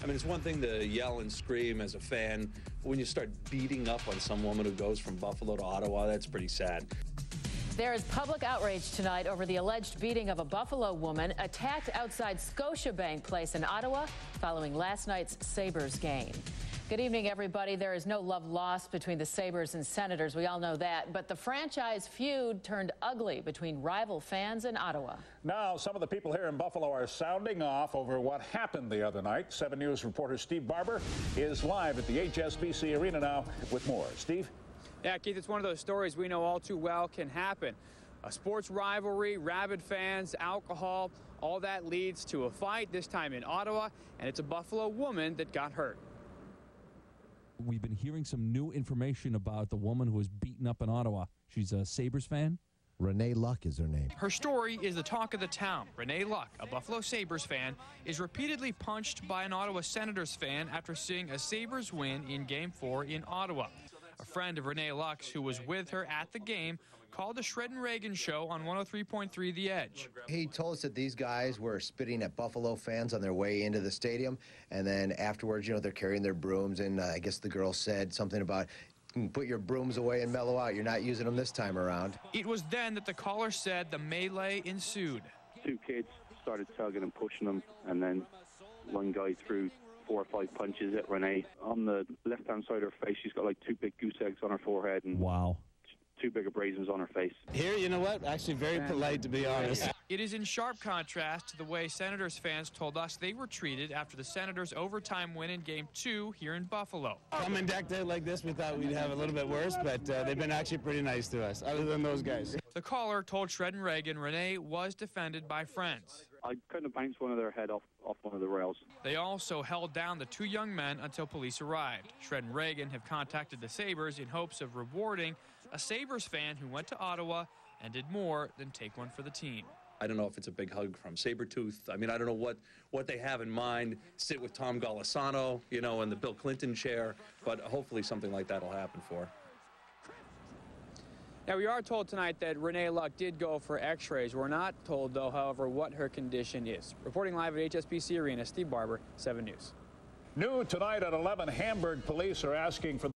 I mean, it's one thing to yell and scream as a fan. When you start beating up on some woman who goes from Buffalo to Ottawa, that's pretty sad. There is public outrage tonight over the alleged beating of a Buffalo woman attacked outside Scotiabank Place in Ottawa following last night's Sabres game. Good evening, everybody. There is no love lost between the Sabres and Senators. We all know that. But the franchise feud turned ugly between rival fans in Ottawa. Now, some of the people here in Buffalo are sounding off over what happened the other night. 7 News reporter Steve Barber is live at the HSBC Arena now with more. Steve? Yeah, Keith, it's one of those stories we know all too well can happen. A sports rivalry, rabid fans, alcohol, all that leads to a fight, this time in Ottawa, and it's a Buffalo woman that got hurt. We've been hearing some new information about the woman who was beaten up in Ottawa. She's a Sabres fan. Renee Luck is her name. Her story is the talk of the town. Renee Luck, a Buffalo Sabres fan, is repeatedly punched by an Ottawa Senators fan after seeing a Sabres win in Game 4 in Ottawa. A friend of Renee Luck's who was with her at the game called the Shred and Ragan show on 103.3 The Edge. He told us that these guys were spitting at Buffalo fans on their way into the stadium, and then afterwards, they're carrying their brooms, and I guess the girl said something about, put your brooms away and mellow out. You're not using them this time around. It was then that the caller said the melee ensued. Two kids started tugging and pushing them, and then one guy threw 4 or 5 punches at Renee. On the left-hand side of her face, she's got like 2 big goose eggs on her forehead and wow, 2 big abrasions on her face. Here, you know what? Actually very polite, to be honest. It is in sharp contrast to the way Senators fans told us they were treated after the Senators' overtime win in Game 2 here in Buffalo. Coming decked out like this, we thought we'd have a little bit worse, but they've been actually pretty nice to us, other than those guys. The caller told Shred and Ragan Renee was defended by friends. I kind of bounced one of their head off one of the rails. They also held down the 2 young men until police arrived. Shred and Ragan have contacted the Sabres in hopes of rewarding a Sabres fan who went to Ottawa and did more than take one for the team. I don't know if it's a big hug from Sabretooth. I mean, I don't know what they have in mind. Sit with Tom Golisano, in the Bill Clinton chair, but hopefully something like that will happen for her. Now, we are told tonight that Renee Luck did go for x-rays. We're not told, though, however, what her condition is. Reporting live at HSBC Arena, Steve Barber, 7 News. New tonight at 11, Hamburg police are asking for